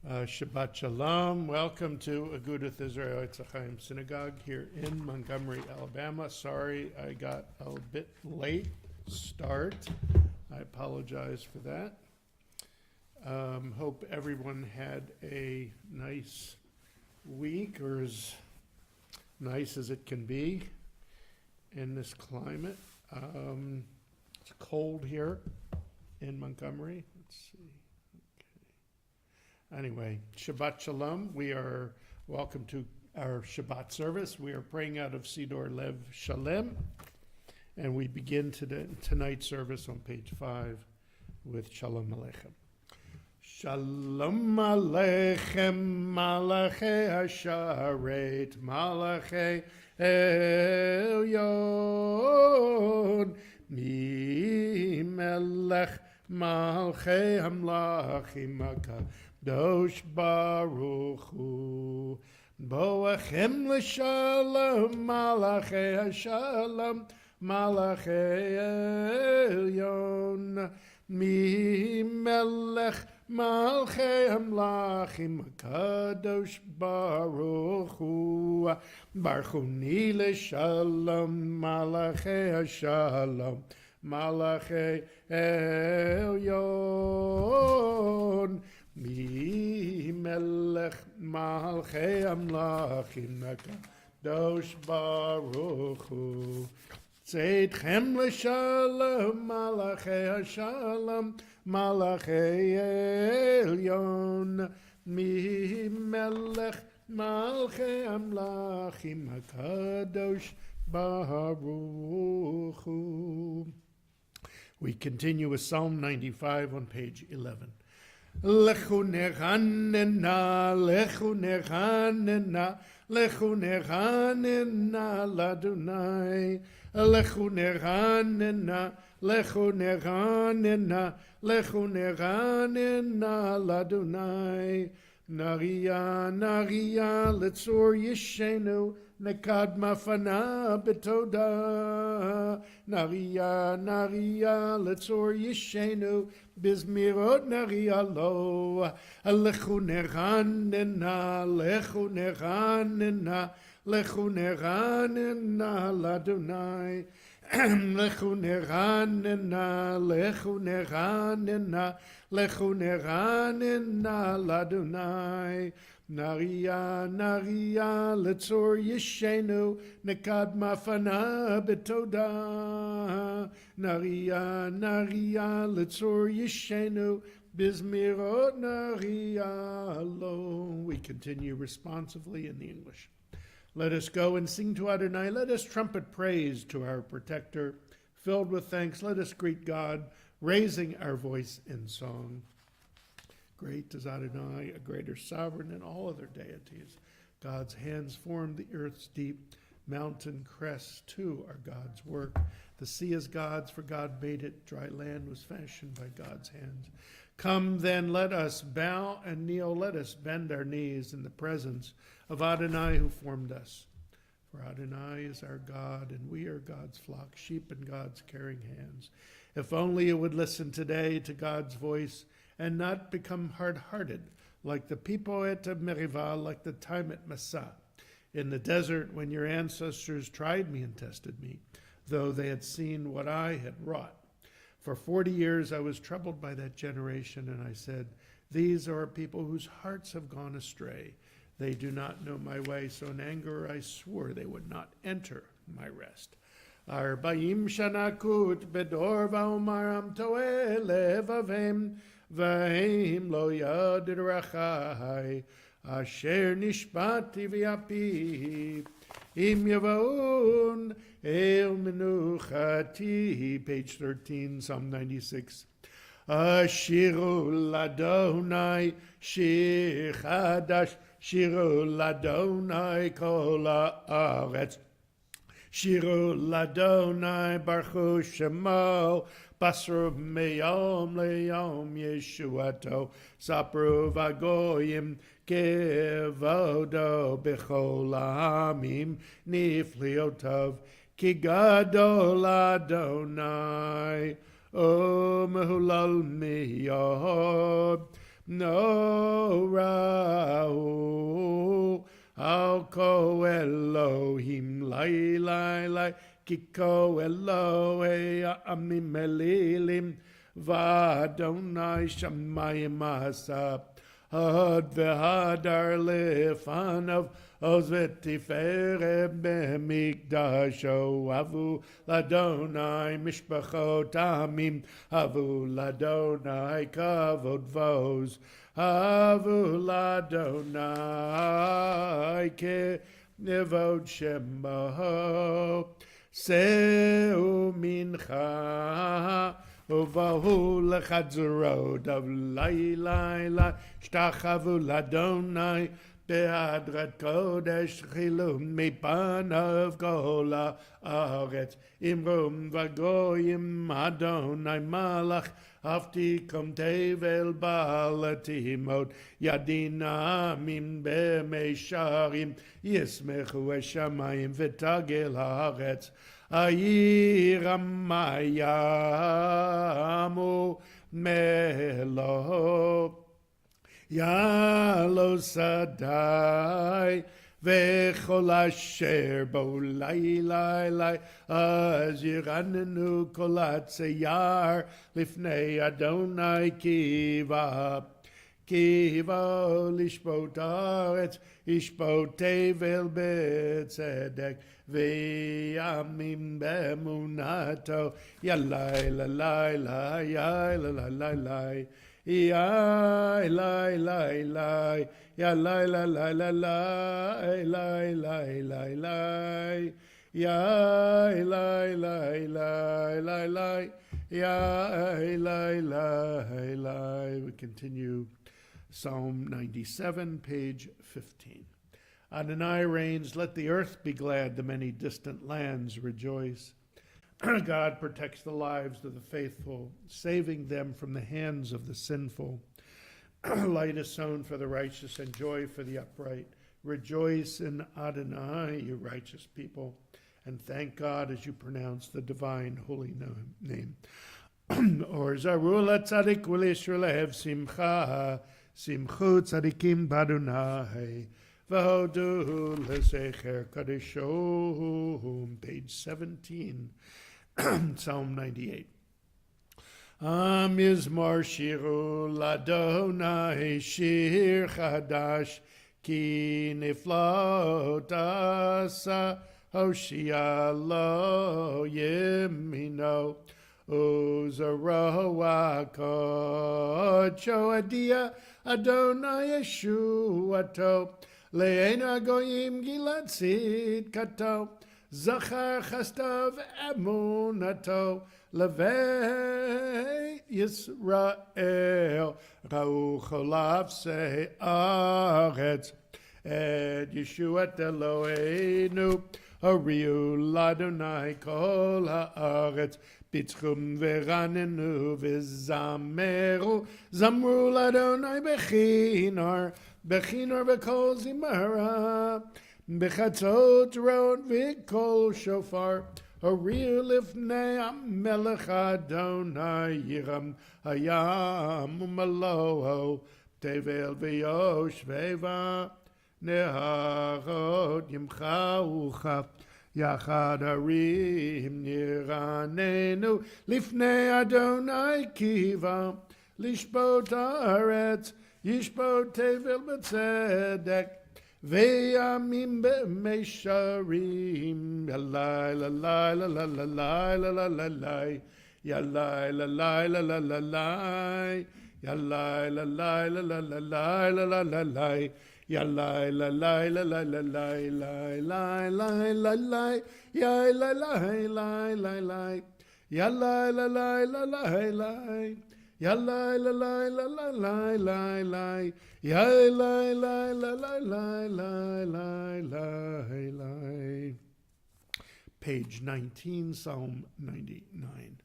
Shabbat Shalom. Welcome to Agudath Israel Etz Ahayem Synagogue here in Montgomery, Alabama. Sorry I got a bit late start. I apologize for that. Hope everyone had a nice week, or as nice as it can be in this climate. It's cold here in Montgomery. Let's see. Anyway, Shabbat Shalom. We are welcome to our Shabbat service. We are praying out of Sidor Lev Shalem, and we begin tonight's service on page 5 with Shalom Aleichem. Shalom Aleichem, Malachei Hasharet, Malachei Elyon, Mi Melech Malchei Hamlachim Dosh Baruch Hu Boachem L'Shalom Malachei HaShalom Malachei Elyon Mi Melech Malchei Hamlachim Kadosh Baruch Hu Baruch Hu L'Shalom Malachei HaShalom Malachei Elyon Mi Melech Malchei Amlachim Kadosh Baruch Hu Tzedchem L'Shalom Malachei HaShalom Malachei Elyon Mi Melech Malchei Amlachim Kadosh Baruch Hu. We continue with Psalm 95 on page 11. Lechu nechanena, lechu nechanena, lechu nechanena ladunai. Lechu nechanena, lechu nechanena, lechu nechanena ladunai. Naria, naria, letzor yishenu, nekad mafana betoda. Naria, naria, letzor yishenu, bizmirot naria lo. Lechu nechanena, lechu nechanena, lechu nechanena ladunai. Lechu nechanena, lechu nechanena, lechu nechanena ladunai. Naria, naria, letzor yishenu, nekad mafana betoda. Naria, naria, letzor yishenu, bizmirot naria lo. We continue responsively in the English. Let us go and sing to Adonai. Let us trumpet praise to our protector. Filled with thanks, let us greet God, raising our voice in song. Great is Adonai, a greater sovereign than all other deities. God's hands formed the earth's deep. Mountain crests, too, are God's work. The sea is God's, for God made it. Dry land was fashioned by God's hands. Come then, let us bow and kneel. Let us bend our knees in the presence of Adonai who formed us. For Adonai is our God, and we are God's flock, sheep in God's caring hands. If only you would listen today to God's voice and not become hard-hearted, like the people at Merivah, like the time at Massah, in the desert when your ancestors tried me and tested me, though they had seen what I had wrought. For 40 years I was troubled by that generation, and I said, these are a people whose hearts have gone astray. They do not know my way, so in anger I swore they would not enter my rest. Arba'im shanakut bedor va'omaram to'eh levavem v'hem lo yadir rachai asher nishbati v'yapi im yavaun el menuchati. Page 13, Psalm 96. Ashiru ladonai shir chadash, shiru ladonai kol haaretz. Shiru ladonai baruch shemo, basru meyom leyom yeshuato, sapru vagoyim kevodo bechol ha'amim nifliotov ki gadol Adonai. O mehulal miyod no ra'u. Al ko Elohim lai lai lai, kiko Elohei amim elilim, v'Adonai shamayim asa, had v'hadar lefanav, oz v'tiferet b'mikdasho, avu l'Adonai mishpachot amim, avu l'Adonai kavod vos, avu l'Adonai kenevod shemo, seu mincha, uvahu lechadzorot of lai lai lai, shtachavu l'Adonai, Behadrat Kodesh Chilum Mipanav Gola Aretz Imrum Vagoyim Adonai Malach Aftikum Tevel Balatimot Yadina Min Bemesharim Yismechu Eshamayim Vitagel Haaretz Ayiram Mayamu Melo Yalo Sadai Vechol Asher Bo Lai Lai Lai Az Yiranenu Kolat Seyar Lifnei Adonai Kiva Lishbot Aretz Ishbot Tevel Betzedek Ve'amim Bemunato Yalai La Lai Lai Yai La Lai Lai Lai Yai lai lai lai, ya lai la lai la lai lai lai lai lai, yai lai lai lai lai lai, yai lai lai lai. We continue Psalm 97, page 15. Adonai reigns, let the earth be glad, the many distant lands rejoice. God protects the lives of the faithful, saving them from the hands of the sinful. Light is sown for the righteous and joy for the upright. Rejoice in Adonai, you righteous people, and thank God as you pronounce the divine holy name. Or Zarula Tzadik Yisrael Lev Simcha, Simchu Tzadikim Badunai, V'hodu L'Secher Kadeshom, page 17. Psalm 98. Mizmor shiru l'Adonai shir chadash, ki niflot asa hoshia lo yemino, uzaroa kodsho adia Adonai Yeshuato, le'ena goyim gilat tzidkato, Zachar chastav emunato, levei Yisrael, ra'u cholav se'aretz, et Yeshuat Eloheinu, hariu l'Adonai kol haaretz, bitzchum ve'ranenu v'zameru, zamru l'Adonai bechinar b'kol zimara, Bechatzot rod v'kol shofar, Haril lifnei HaMelech Adonai Yiram Hayam Umaloho, Tevel v'yoshveva neharot yimchaucha, Yachad harim niranenu, Lifnei Adonai kiva, Lishbot haaretz, Yishbot Tevel b'tzedek, Ve'amim be'mesharim, yalai la la la la la la la la la, yalai la la la la la la, yalai la la la la la la la la la, yalai la la la la la la la la la la, yai la la la la la, yalai la la la la la. Ya la la la la la la la la, ya la la la la la la la la. Page 19, Psalm 99.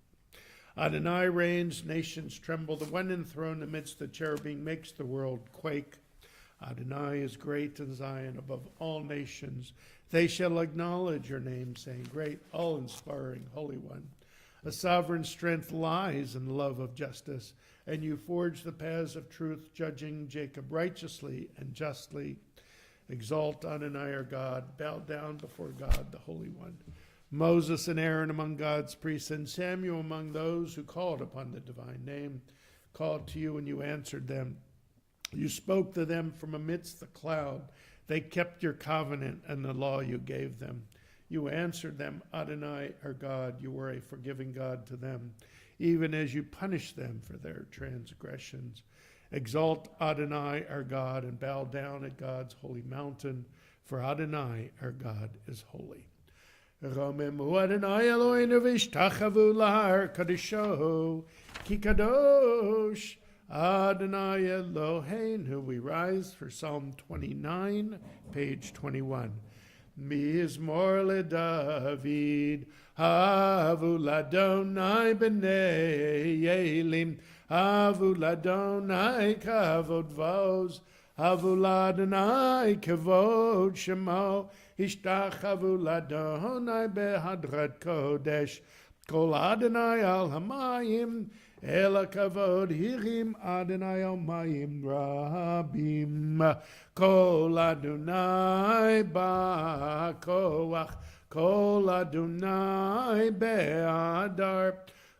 Adonai reigns, nations tremble. The one enthroned amidst the cherubim makes the world quake. Adonai is great in Zion above all nations. They shall acknowledge your name, saying, Great, all-inspiring, Holy One. A sovereign strength lies in love of justice. and you forged the paths of truth, judging Jacob righteously and justly. Exalt Adonai our God, bow down before God, the Holy One. Moses and Aaron among God's priests, and Samuel among those who called upon the divine name, called to you and you answered them. You spoke to them from amidst the cloud. They kept your covenant and the law you gave them. You answered them, Adonai our God, you were a forgiving God to them, even as you punished them for their transgressions. Exalt Adonai our God and bow down at God's holy mountain, for Adonai our God is holy. Romemu Adonai Eloheinu v'ishtachavu lahar kadisho ki kadosh Adonai Eloheinu. We rise for Psalm 29, page 21. Mizmor leDavid, havu ladonai b'nei Yelim, havu ladonai kavod vos, havu ladonai kavod shemo, ishtachavu ladonai behadrat kodesh, kol Adonai al hamayim, Ela kavod hirim Adonai al mayim rabim, kol Adonai ba'koach, kol Adonai be'adar,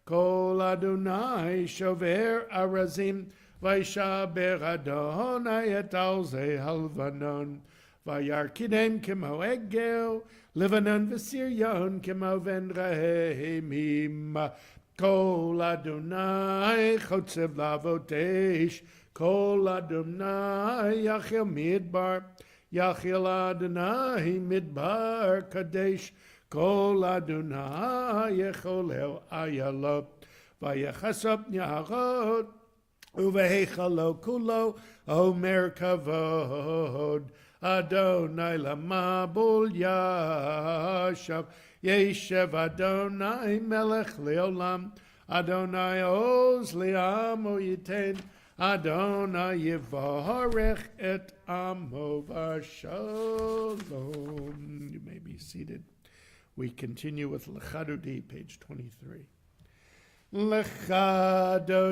kol Adonai shover arazim, vayshaber Adonai et alzei halvanon, vayarkidem kemo egel, Lebanon v'Sirion kemo ven rahemim, Kol Adonai chotzev lavotesh, Kol Adonai yachil midbar, Yachil Adonai midbar kadesh, Kol Adonai yecholel ayalot, Vayechasop nyarot, Uvehechalo kulo omer kavod, Adonai lamabul yashav, Yeshev Adonai melech leolam, Adonai oz li'amo yitain, Adonai yivarech et amo v'shalom. You may be seated. We continue with Lechadodi, page 23. Lechadodi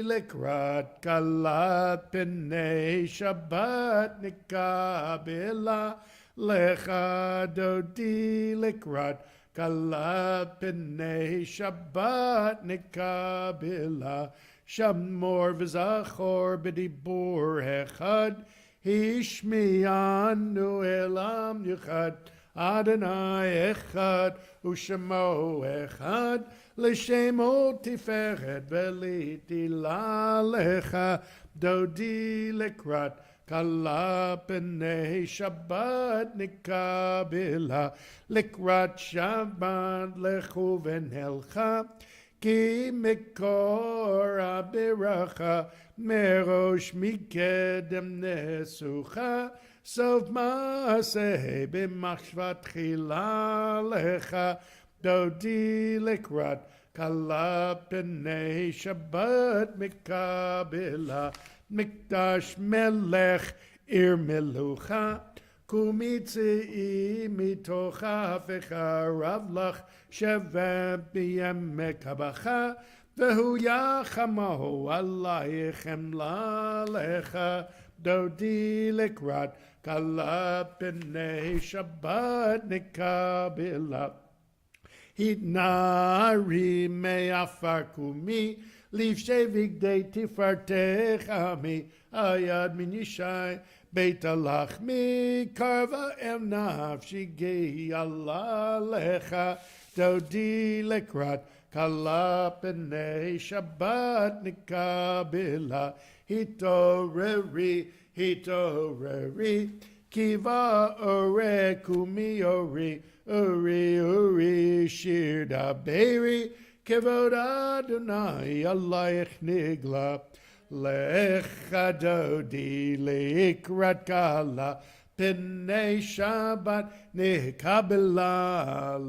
lekrat kalat p'nei Shabbat nikabela, Lechadodi lekrat kalat p'nei Shabbat nikabela, Shamor v'zachor b'dibur hechad, Hishmianu elam yuchad, Adonai echad, Ushemo echad, L'shemo tiferet v'litila Lechadodi lekrat Kala p'nei Shabbat nikabela, Likrat Shabbat lechu v'nelcha, Ki mikor abiracha, Merosh mikedem nesucha, Sof maaseh b'machshvat chila lecha, Dodi likrat Kala p'nei Shabbat mikabela, Mikdash melech ir melucha, kumitzi mitocha fecha ravlach shevet biyemek habacha, vehu yachamahu alaychem lalecha, dodi likrat kala p'nei Shabbat nikabela. Hitnari me'afar kumi, Livshevig de tifartech ami, Ayad min yishai, Beit alachmi, Karva el nafshi gei Allah lecha, Dodi lekrat, Kala p'nei Shabbat nikabela, Hitoreri, Kiva ore kumi ori, Uri, shir daberi, Kevod Adonai alayich nigla, Lechadodi likrat kala, P'nei Shabbat nikabela,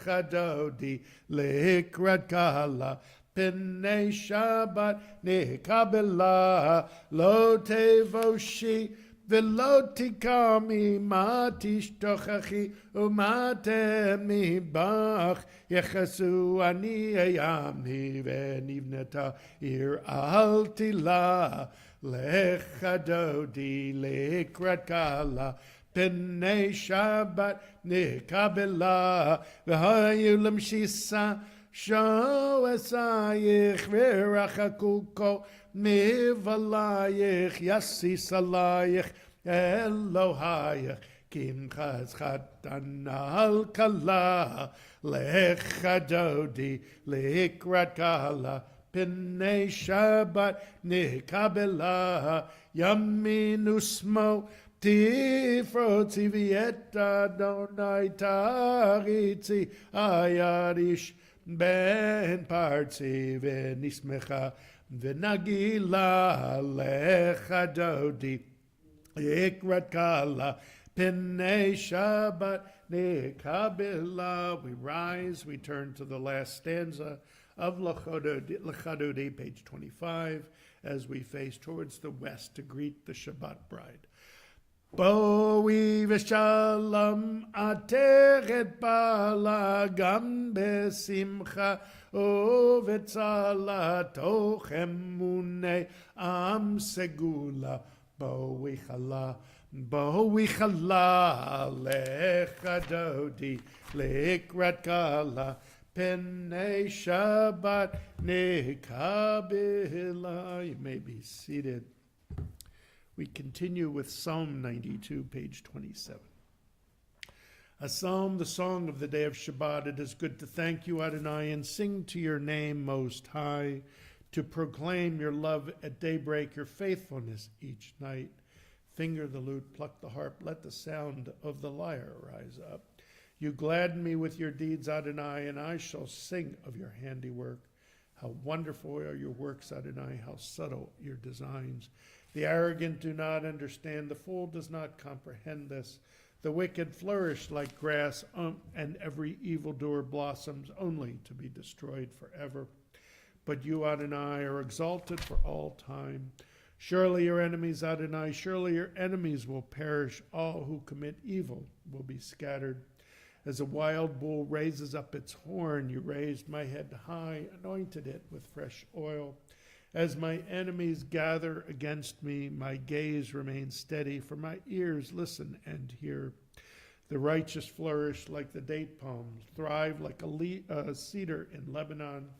Lechadodi likrat kala, P'nei Shabbat nikabela, Lo tevoshi ולא תקמי מה תשתוכחי ומה תמבח יחסו אני ימי ונבנתה עיר אל תילה לך דודי לקראת קלה פני שבת נקבלה והיו למשיסה שועסייך ורחקו כה מבלייך יסיס עלייך אלוהייך כי אם חתנה על כלה לך דודי לקראת קלה פני שבת נקבלה ימין ושמאל תפרוצי ואת אדוני תריצי היד איש בן פרצי ונשמחה ונגילה לך דודי לקראת קלה פני שבת נקבלה. We rise, we turn to the last stanza of Lechadodi, page 25, as we face towards the west to greet the Shabbat bride. בואי ושלום עטרת בעלה גם בשמחה ובצלה תוך אמוני עם סגולה. בואי חלה לך דודי לקראת קלה פני שבת נקבלה. You may be seated. We continue with Psalm 92, page 27. A psalm, the song of the day of Shabbat. It is good to thank you, Adonai, and sing to your name most high, to proclaim your love at daybreak, your faithfulness each night. Finger the lute, pluck the harp, let the sound of the lyre rise up. You gladden me with your deeds, Adonai, and I shall sing of your handiwork. How wonderful are your works, Adonai, how subtle your designs. The arrogant do not understand, the fool does not comprehend this. The wicked flourish like grass, and every evildoer blossoms only to be destroyed forever. But you, Adonai, are exalted for all time. Surely your enemies, Adonai, surely your enemies will perish. All who commit evil will be scattered. As a wild bull raises up its horn, you raised my head high, anointed it with fresh oil. As my enemies gather against me, my gaze remains steady, for my ears listen and hear. The righteous flourish like the date palms, thrive like a cedar in Lebanon.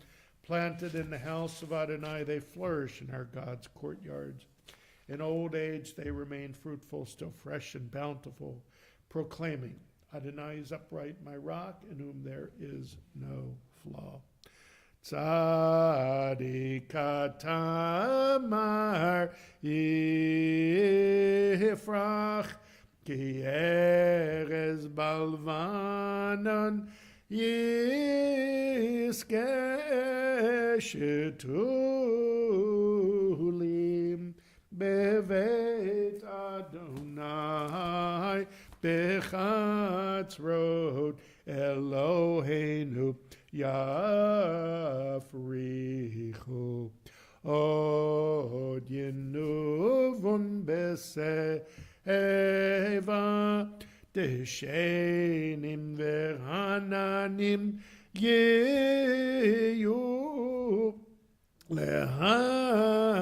Planted in the house of Adonai, they flourish in our God's courtyards. In old age, they remain fruitful, still fresh and bountiful, proclaiming, Adonai is upright, my rock, in whom there is no flaw. Tzadik tamar yifrach ki erez balvanon yiskeh shetulim bevet Adonai bechatzrot Eloheinu Yafrichu Od Yenuvun Beseva Deshenim Verhananim Yeyu Lehagid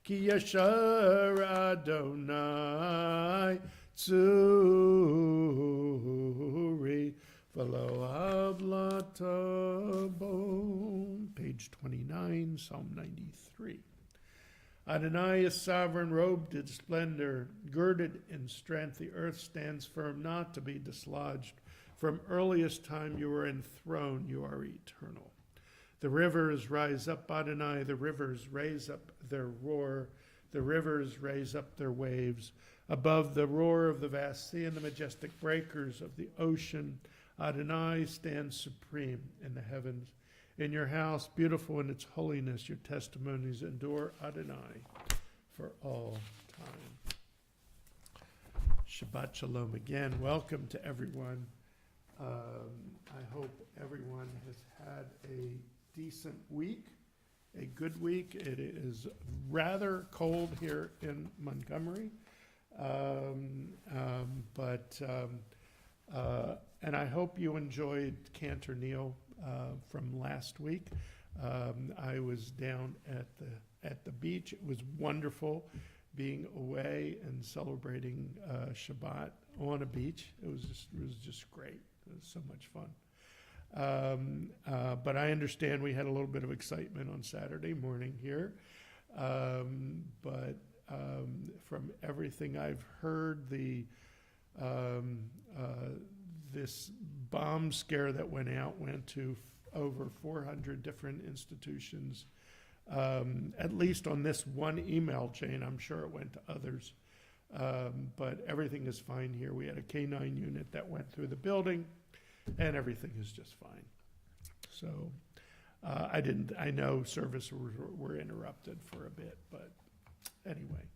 Ki Yashar Adonai Tzuri V'lo Avlatabo. Page 29, Psalm 93. Adonai is sovereign, robed in splendor, girded in strength. The earth stands firm, not to be dislodged. From earliest time you are enthroned, you are eternal. The rivers rise up, Adonai, the rivers raise up their roar. The rivers raise up their waves. Above the roar of the vast sea and the majestic breakers of the ocean, Adonai stands supreme in the heavens. In your house, beautiful in its holiness, your testimonies endure, Adonai, for all time. Shabbat Shalom again. Welcome to everyone. I hope everyone has had a decent week, a good week. It is rather cold here in Montgomery, and I hope you enjoyed Cantor Neal from last week. I was down at the beach. It was wonderful being away and celebrating Shabbat on a beach. It was just great. It was so much fun. But I understand we had a little bit of excitement on Saturday morning here. But from everything I've heard, this bomb scare that went to over 400 different institutions, at least on this one email chain. I'm sure it went to others. But everything is fine here. We had a K-9 unit that went through the building, and everything is just fine. So I know service were interrupted for a bit, but anyway.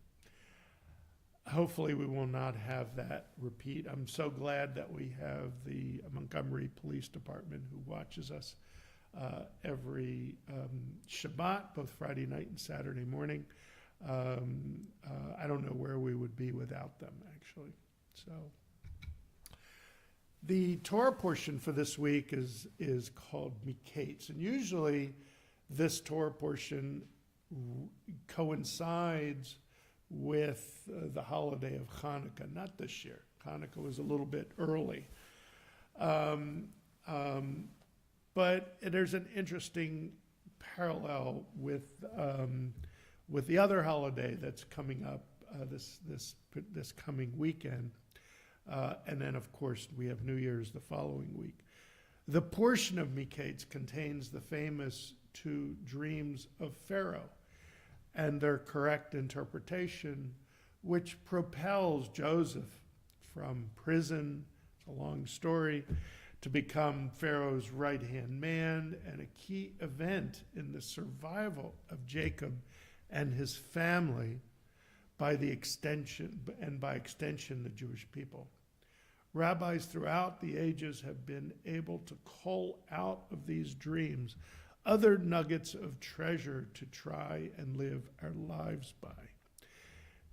Hopefully we will not have that repeat. I'm so glad that we have the Montgomery Police Department who watches us every Shabbat, both Friday night and Saturday morning. I don't know where we would be without them, actually. So the Torah portion for this week is called Miketz, and usually this Torah portion coincides with the holiday of Hanukkah. Not this year. Hanukkah was a little bit early. But there's an interesting parallel with the other holiday that's coming up this coming weekend. And then, of course, we have New Year's the following week. The portion of Miketz contains the famous 2 dreams of Pharaoh and their correct interpretation, which propels Joseph from prison, it's a long story, to become Pharaoh's right-hand man and a key event in the survival of Jacob and his family, by extension, the Jewish people. Rabbis throughout the ages have been able to cull out of these dreams other nuggets of treasure to try and live our lives by.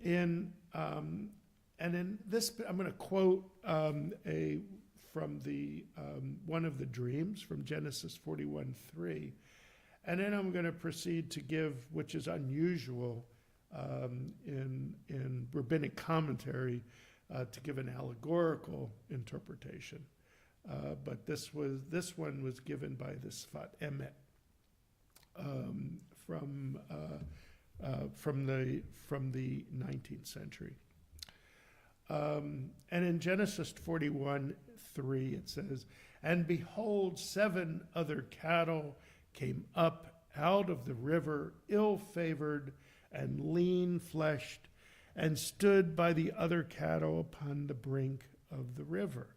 And in this, I'm going to quote from one of the dreams from Genesis 41:3, and then I'm going to proceed to give, which is unusual in rabbinic commentary, to give an allegorical interpretation. But this one was given by the Sfat Emet from the 19th century. And in Genesis 41:3 it says, "And behold, 7 other cattle came up out of the river, ill-favored and lean-fleshed, and stood by the other cattle upon the brink of the river."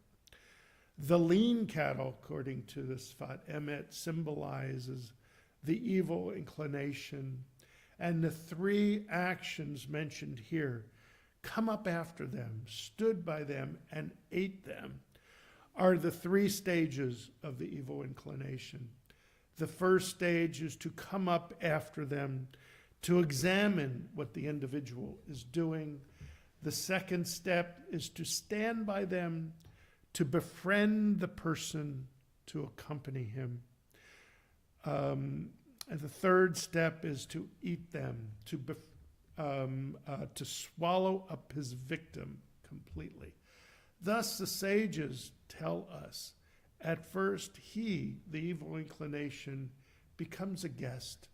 The lean cattle, according to the Sfat Emet, symbolizes the evil inclination, and the 3 actions mentioned here, come up after them, stood by them, and ate them, are the 3 stages of the evil inclination. The first stage is to come up after them, to examine what the individual is doing. The second step is to stand by them, to befriend the person, to accompany him. And the third step is to eat them, to swallow up his victim completely. Thus the sages tell us, at first he, the evil inclination, becomes a guest,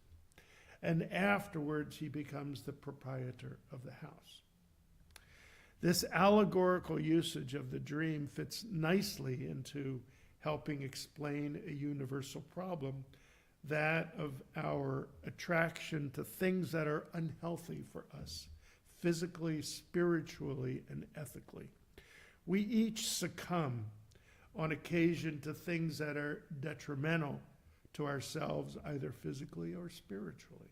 and afterwards he becomes the proprietor of the house. This allegorical usage of the dream fits nicely into helping explain a universal problem, that of our attraction to things that are unhealthy for us, physically, spiritually, and ethically. We each succumb on occasion to things that are detrimental to ourselves, either physically or spiritually.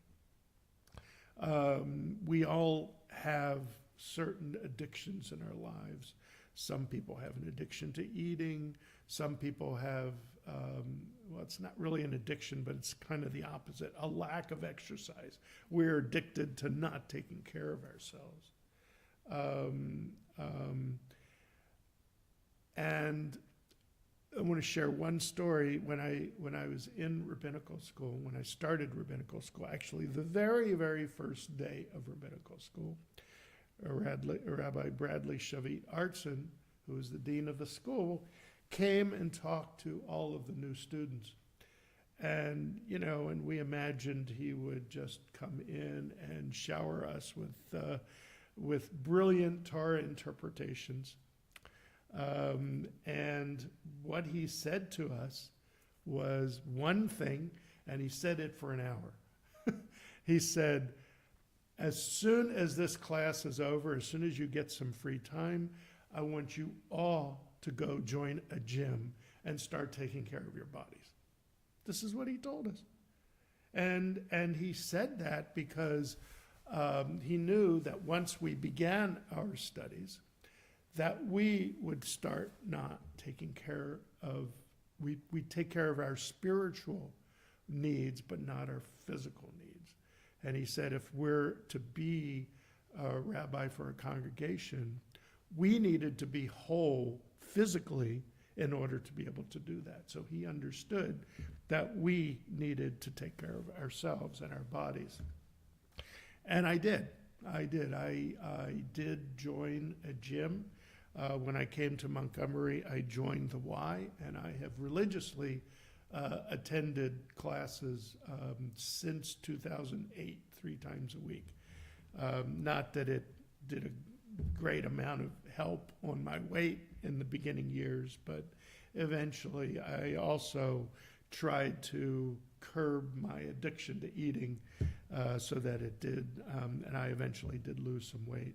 We all have certain addictions in our lives, Some people have an addiction to eating. Some people have, well, it's not really an addiction, but it's kind of the opposite, a lack of exercise. We're addicted to not taking care of ourselves. And I want to share one story. When I was in rabbinical school, when I started rabbinical school, actually the very, very first day of rabbinical school, Rabbi Bradley Shavit Artson, who was the dean of the school, came and talked to all of the new students. And, and we imagined he would just come in and shower us with brilliant Torah interpretations. And what he said to us was one thing, and he said it for an hour. He said, as soon as this class is over, as soon as you get some free time, I want you all to go join a gym and start taking care of your bodies. This is what he told us. And he said that because he knew that once we began our studies, that we would start not taking care of, we take care of our spiritual needs, but not our physical needs. And he said, if we're to be a rabbi for a congregation, we needed to be whole physically in order to be able to do that. So he understood that we needed to take care of ourselves and our bodies. And I did. I did join a gym. When I came to Montgomery, I joined the Y, and I have religiously attended classes since 2008, 3 times a week. Not that it did a great amount of help on my weight in the beginning years, but eventually I also tried to curb my addiction to eating so that it did, and I eventually did lose some weight.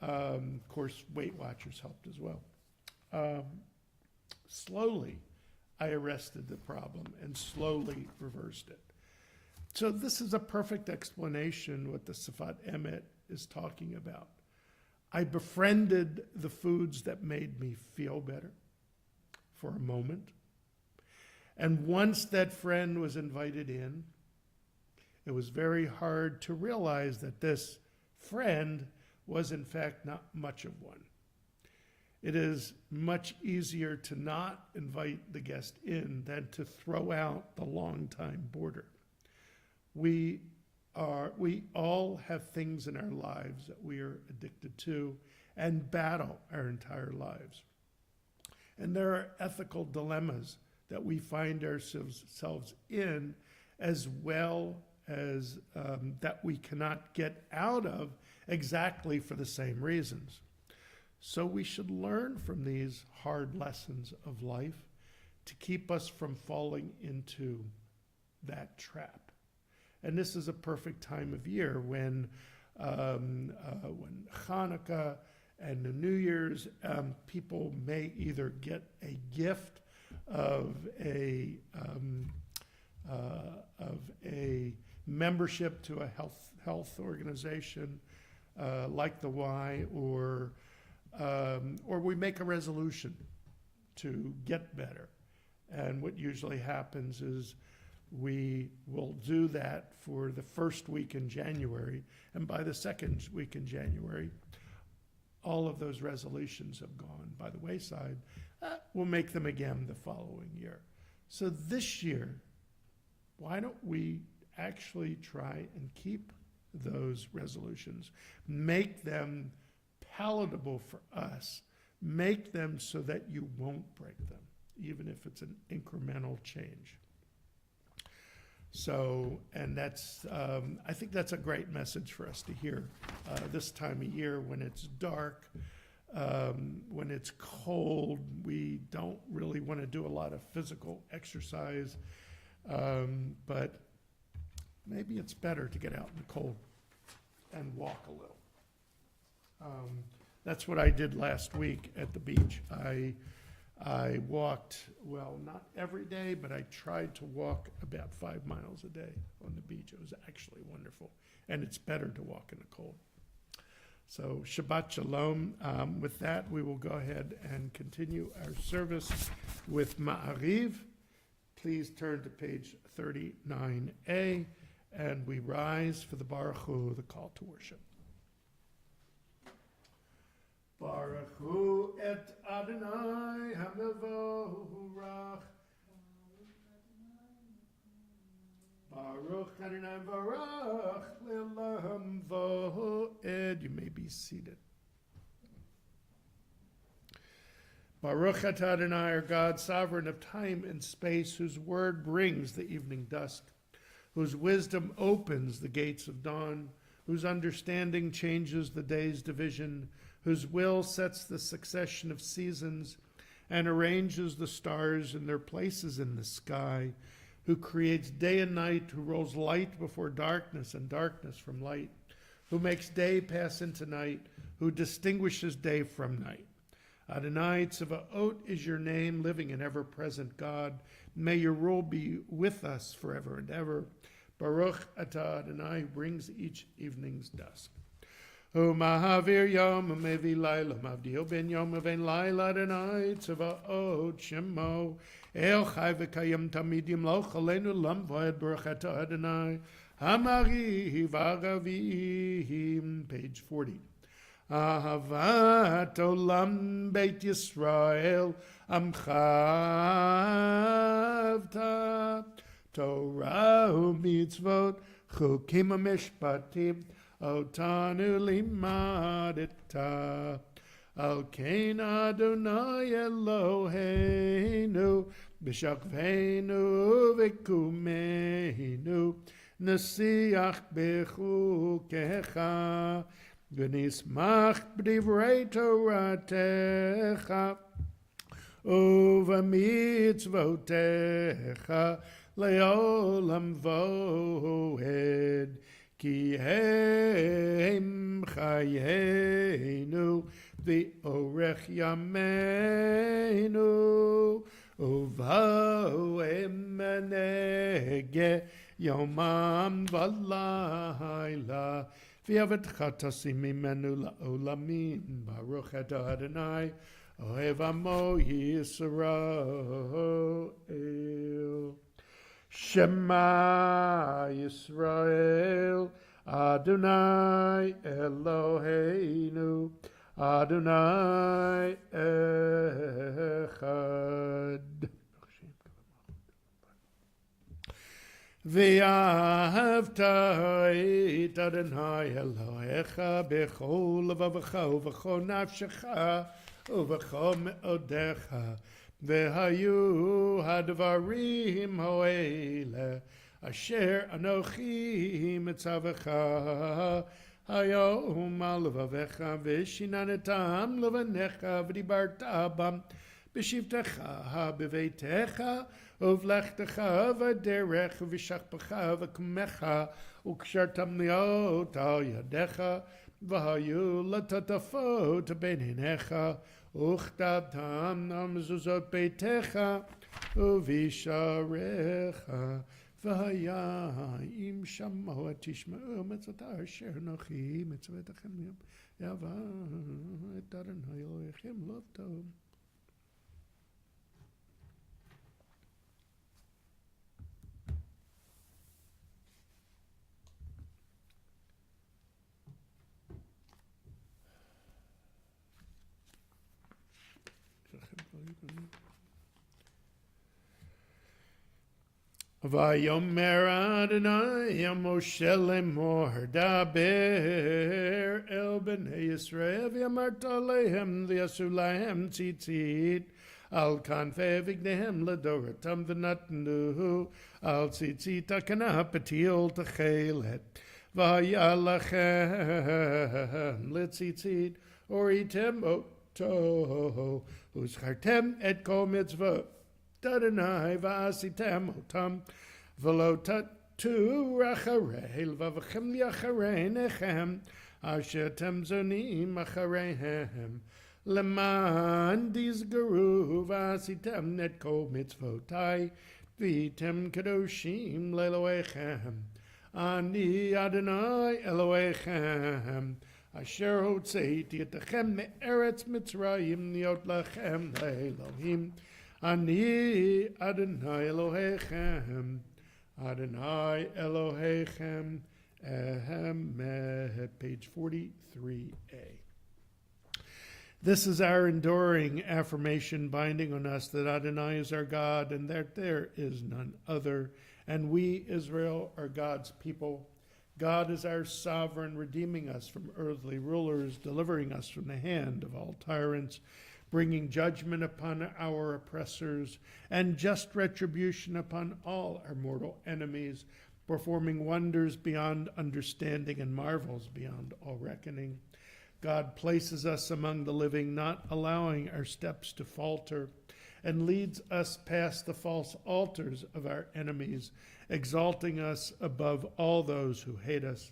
Of course, Weight Watchers helped as well. Slowly, I arrested the problem and slowly reversed it. So this is a perfect explanation what the Sifat Emet is talking about. I befriended the foods that made me feel better for a moment. And once that friend was invited in, it was very hard to realize that this friend was in fact not much of one. It is much easier to not invite the guest in than to throw out the longtime boarder. We all have things in our lives that we are addicted to and battle our entire lives. And there are ethical dilemmas that we find ourselves in, as well as that we cannot get out of exactly for the same reasons. So we should learn from these hard lessons of life to keep us from falling into that trap. And this is a perfect time of year when Hanukkah and the New Year's, people may either get a gift of a membership to a health organization like the Y, or we make a resolution to get better. And what usually happens is we will do that for the first week in January, and by the second week in January, all of those resolutions have gone by the wayside. We'll make them again the following year. So this year, why don't we actually try and keep those resolutions, make them palatable for us, make them so that you won't break them, even if it's an incremental change. So, and that's, I think that's a great message for us to hear this time of year when it's dark, when it's cold. We don't really want to do a lot of physical exercise, but maybe it's better to get out in the cold and walk a little. That's what I did last week at the beach. I walked, well, not every day, but I tried to walk about 5 miles a day on the beach. It was actually wonderful. And it's better to walk in the cold. So Shabbat Shalom. With that, we will go ahead and continue our service with Ma'ariv. Please turn to page 39a, and we rise for the Baruch Hu, the call to worship. Baruch Hu et Adonai HaMevorach. Baruch Adonai Varach Le'olam Vo'ed. You may be seated. Baruch atah Adonai, our God, sovereign of time and space, whose word brings the evening dusk, whose wisdom opens the gates of dawn, whose understanding changes the day's division, whose will sets the succession of seasons and arranges the stars in their places in the sky, who creates day and night, who rolls light before darkness and darkness from light, who makes day pass into night, who distinguishes day from night. Adonai Tzavaot is your name, living and ever-present God. May your rule be with us forever and ever. Baruch atah Adonai, who brings each evening's dusk. O Mahavir Yom Mevi Laila Mavdil Ben Yom Ben Laila Adonai Tzavaot Shemo El Chai V'Kayim Tamid Yimloch Aleinu Lam V'Ed Baruch atah Adonai Hamari V'Agavim. Page 40. Ahavat Olam Beit Yisrael Amchavta Torah u'mitzvot chukim u'mishpatim otanu limadita al kein Adonai Eloheinu b'shakveinu v'kumeinu nesiach b'chukecha v'nismach b'divrei Toratecha u'v'mitzvotecha le'olam voed ki hem chayenu v'orech yameinu u'voem menege yomam v'layla v'yavetcha tasim mimenu la'olamim baruch atah Adonai ohev amo Yisrael. Shema Yisrael, Adonai Eloheinu, Adonai Echad. V'ahavta et Adonai Elohecha b'chol levavecha u'v'chol nafshecha u'v'chol me'odecha. V'hayu hadvarim ho'ele asher anochi mitzavecha hayom al levavecha v'shinanetam levanecha v'dibarta bam b'shivtecha b'veitecha uvlechtecha v'derech v'shachpecha v'kumecha ukshartam liot al yadecha v'hayu latatafot beinecha uchtatam namzuzot beitecha uvisharecha v'haya im shamo tishma'u mitzvotah asher nochi mitzvotachem yom yava et Adonai Elohechem lov tov. Vayomer Adonai Moshe lemor daber el bnei Yisrael v'yamarta lehem v'yasu lahem tzitzit al kanfei vignehem ledoratam v'natnu al tzitzit akana patil techelet v'yalachem letzitzit oritem oto uschartem et kol mitzvot Adonai v'asitem otam v'lo tatu racharei l'vavachem yacharei nechem asher tem zonim achareihem leman dizgaru v'asitem et kol mitzvotai v'tem kadoshim le'elohechem ani Adonai Elohechem Asher hotzeiti etechem me'eretz Mitzrayim liot lachem le'elohim. Ani Adonai Elohechem. Adonai Elohechem. Page 43a. This is our enduring affirmation binding on us that Adonai is our God and that there is none other, and we, Israel, are God's people. God is our sovereign, redeeming us from earthly rulers, delivering us from the hand of all tyrants, bringing judgment upon our oppressors, and just retribution upon all our mortal enemies, performing wonders beyond understanding and marvels beyond all reckoning. God places us among the living, not allowing our steps to falter, and leads us past the false altars of our enemies, exalting us above all those who hate us.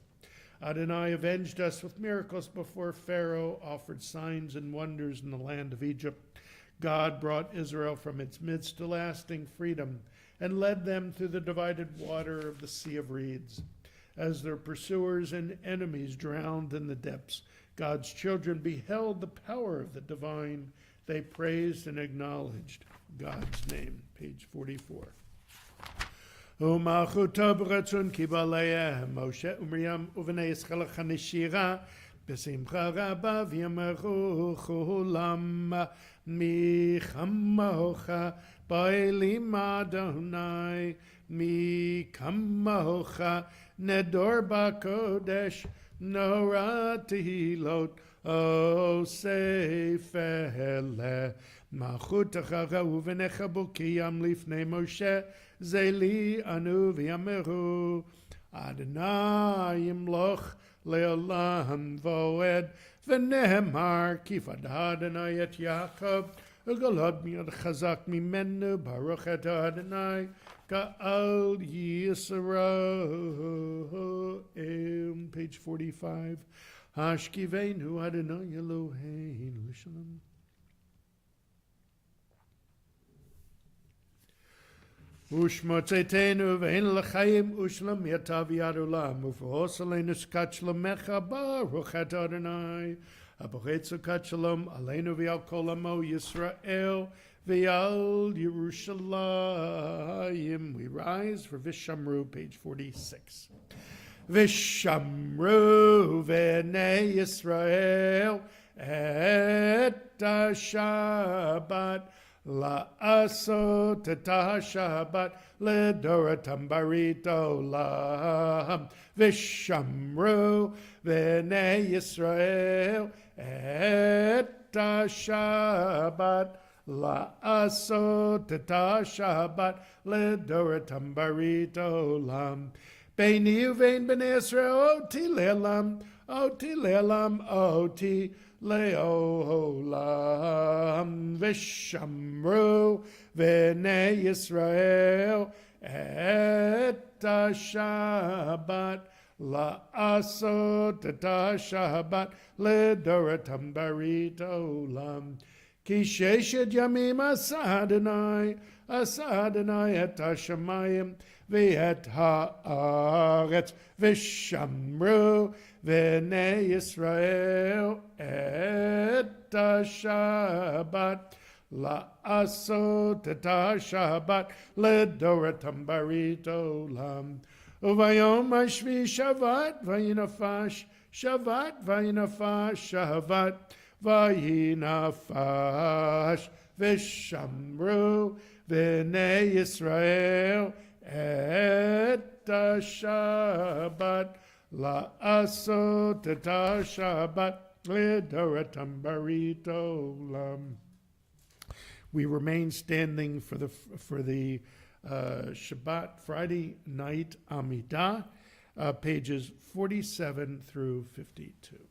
Adonai avenged us with miracles before Pharaoh, offered signs and wonders in the land of Egypt. God brought Israel from its midst to lasting freedom and led them through the divided water of the Sea of Reeds. As their pursuers and enemies drowned in the depths, God's children beheld the power of the divine. They praised and acknowledged God's name. Page 44. ומלכותו ברצון קיבל עליהם משה ומרים ובני ישראל הנשירה בשמחה רבה ויאמרו כולם מי כמוך באלים אדוני מי כמוך נדור בקודש נורא תהילות אוסף אלה מלכותך ובניך בוקיים לפני משה זה לי אנו ויאמרו אדוני ימלוך לעולם ועד ונאמר כי פדה אדוני את יעקב וגלת מיד חזק ממנו ברוך את אדוני גאל ישראל. Page 45. השכיבנו אדוני אלוהינו לשלום. ושמוצאתנו ואין לחיים ושלום יטב יד עולם ופרוס עלינו סוכת שלומך ברוך את אדוני הפוחת סוכת שלום עלינו ועל כל עמו ישראל ועל ירושלים. We rise for Vishamru, page 46. ושמרו בני ישראל את השבת לעשות את השבת לדורתם ברית עולם. ושמרו בני ישראל את השבת לעשות את השבת לדורתם ברית עולם. ביני ובין בני ישראל אותי לעולם, אותי לעולם, אותי לעולם. ושמרו בני ישראל את השבת לעשות את השבת לדורתם ברית עולם. כי ששת ימים עשה אדוני את השמיים ואת הארץ ושמרו בני ישראל את השבת לעשות את השבת לדורתם ברית עולם. וביום השביעי שבת וינפש שבת וינפש שבת וינפש ושמרו בני ישראל את השבת לעשות את השבת לדורתם ברית עולם. We remain standing for the Shabbat Friday night Amidah, pages 47 through 52.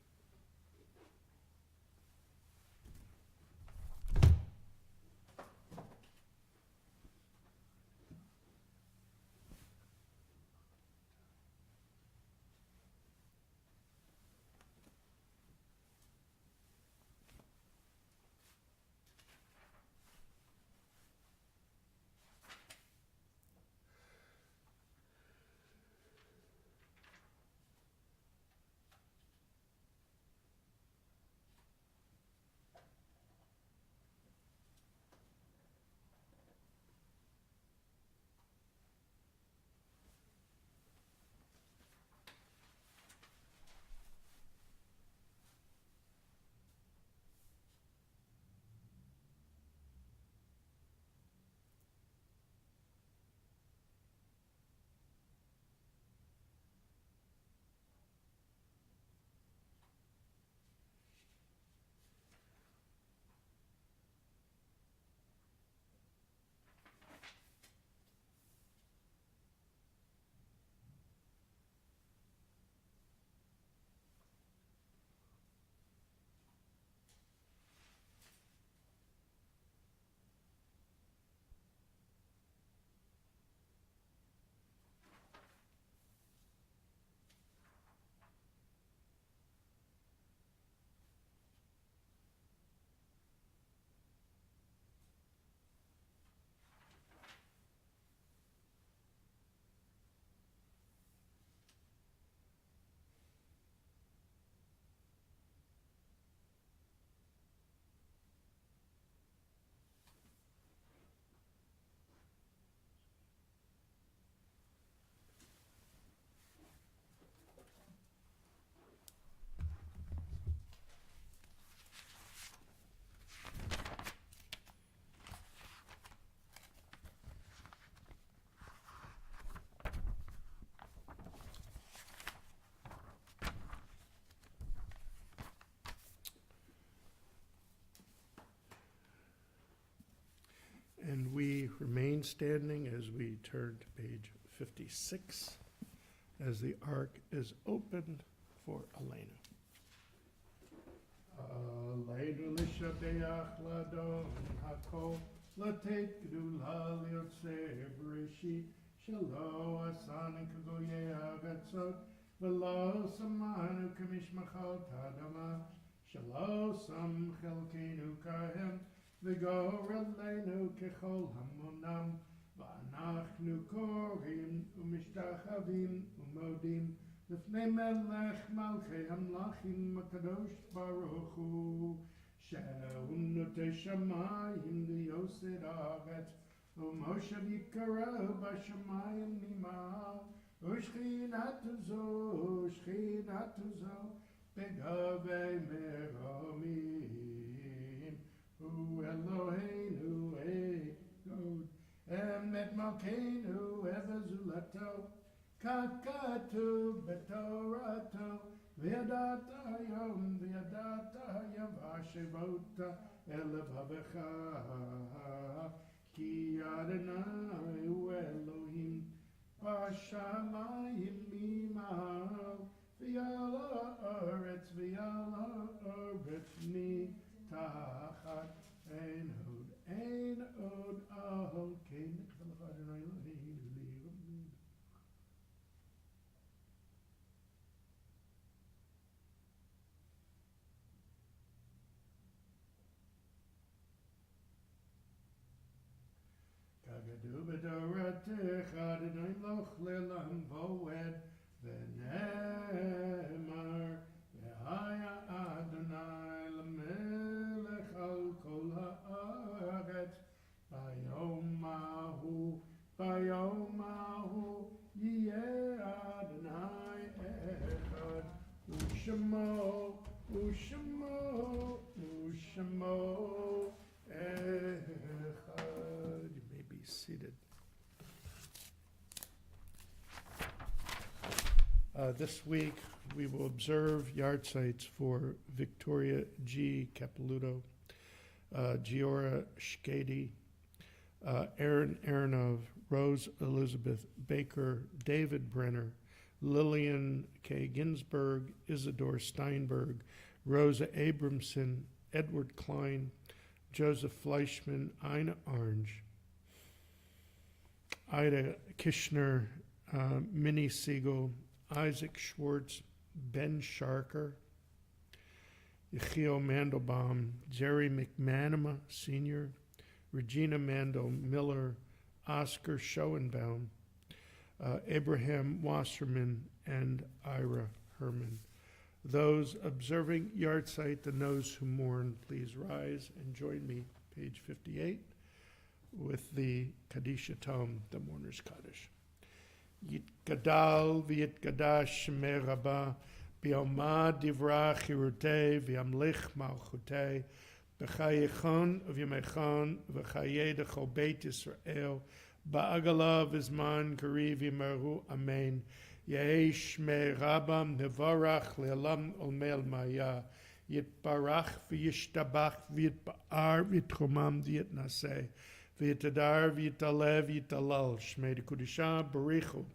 And we remain standing as we turn to page 56 as the ark is opened for Elena. Aleinu l'shabeach l'adon hakol l'teit gdula l'yotzei b'reshit shelo asanu k'goyei ha'gatzot v'lo samanu k'mishmachot ha'adama shelo sam chelkeinu kahem v'gor aleinu k'chol hamonam v'anachnu korim u'mishtachavim u'modim לפני מלך מלכי המלכים הקדוש ברוך הוא שהוא נוטה שמיים ליוסד הארץ ומושב יקרא בשמיים ממעל ושכינתו זו בגבי מרומים הוא אלוהינו אגוד אמת מלכנו הווה זולתו ככתוב בתורתו וידעת היום והשבות אל לבבך כי אדוני הוא אלוהים בשמיים ממעל ועל הארץ מתחת אין עוד על כן נקרא לך אדוני אלוהינו לירום כגדו בתורתך אדוני מלוך לעולם ועד ונאמר והיה אדוני למלך על כל הארץ ביום ההוא יהיה אדוני אחד ושמו אחד. You may be seated. This week we will observe yard sites for Victoria G. Capeluto, Giora Shkady, Aaron Aronov, Rose Elizabeth Baker, David Brenner, Lillian K. Ginsberg, Isidore Steinberg, Rosa Abramson, Edward Klein, Joseph Fleischman, Ina Orange, Ida Kishner, Minnie Siegel, Isaac Schwartz, Ben Sharker, Yechiel Mandelbaum, Jerry McManama Sr., Regina Mandel Miller, Oscar Schoenbaum, Abraham Wasserman, and Ira Herman. Those observing yard site and those who mourn, please rise and join me, page 58, with the Kaddish Tom, the Mourner's Kaddish. Yitgadal v'yitgadash shmei rabba b'yoma divra chirutei v'yamlich malchutei b'chayechon v'yamechon v'chayei d'chol beit Yisrael ba'agala v'zman kari v'yimaru amen Yehei shmei rabba mevarach le'olam olmei maya yitbarach v'yishtabach v'yitba'ar v'yitchomam v'yitnaseh v'yitadar v'yitalev v'yitalal shmei d'kudisha barichu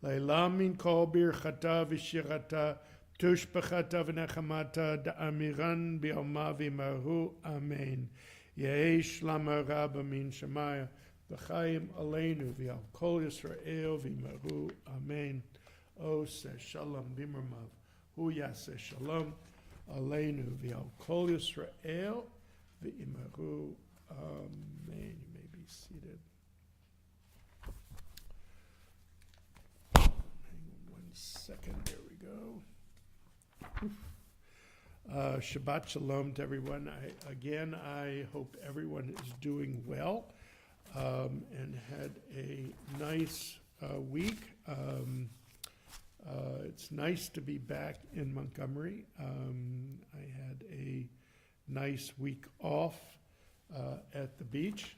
le'elam min kol birchata v'shirata tushbachata v'nechamata da'amiran b'yoma v'yimaru amen Yehei shlama rabba min shemaya v'chayim aleinu v'al kol Yisrael v'yimaru amen Oseh shalom b'mirmav hu yaseh shalom aleinu v'al kol Yisrael v'yimaru amen. You may be seated. Hang on 1 second. There we go. Shabbat shalom to everyone. I hope everyone is doing well and had a nice week. It's nice to be back in Montgomery. I had a nice week off at the beach.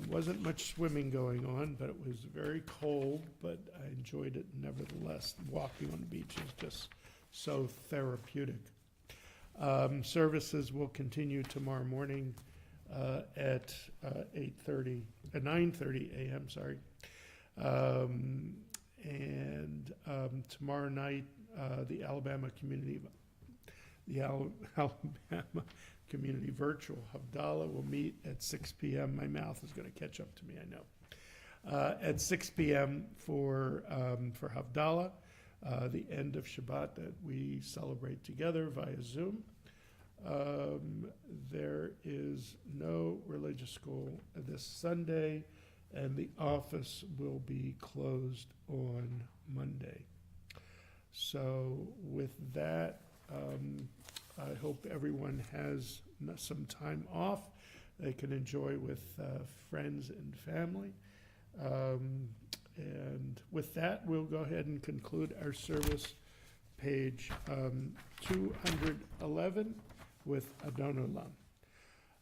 Wasn't much swimming going on, but it was very cold, but I enjoyed it nevertheless. Walking on the beach is just so therapeutic. Services will continue tomorrow morning at 9:30 a.m. Sorry, and tomorrow night the Alabama Community Virtual Havdalah will meet at 6 p.m. My mouth is going to catch up to me, I know. At 6 p.m. for Havdalah, the end of Shabbat that we celebrate together via Zoom. There is no religious school this Sunday, and the office will be closed on Monday. So with that, I hope everyone has some time off they can enjoy with friends and family. And with that, we'll go ahead and conclude our service, page 211, with Adon Olam.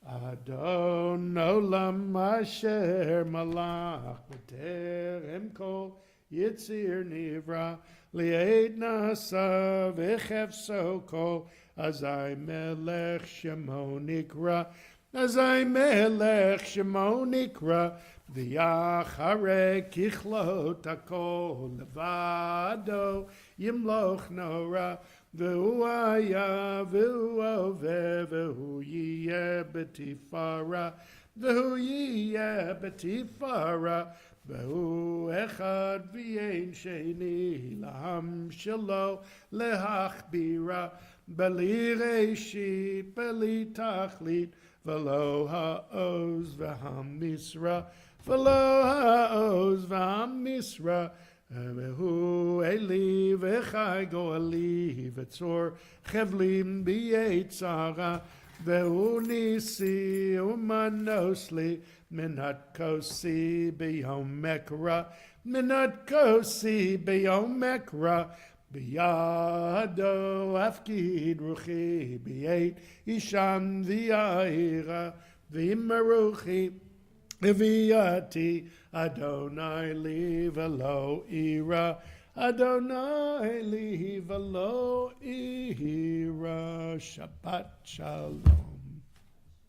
Adon Olam asher malach b'terem kol yitzir nivra li'ed nasa v'chefso kol azai melech shemo nikra azai melech shemo nikra v'yachare kichlot hakol levado yimloch nora V'hu haya, v'hu oveh, v'hu yiyeh b'tifara, v'hu yiyeh b'tifara, v'hu echad v'yein sheni, l'ham shelo lehachbira, b'li reshit, b'li tachlit, v'lo ha'oz v'hamisra, v'lo ha'oz v'hamisra, Vehu Eli v'chai go'ali v'tzor chevlim b'yetzara Vehu nisi umanosli minat kosi b'yom mekra minat kosi b'yom mekra b'yado afkid ruchi b'yet isham v'yaira v'immeruchi V'yati Adonai li v'lo ira Adonai li v'lo ira Shabbat Shalom.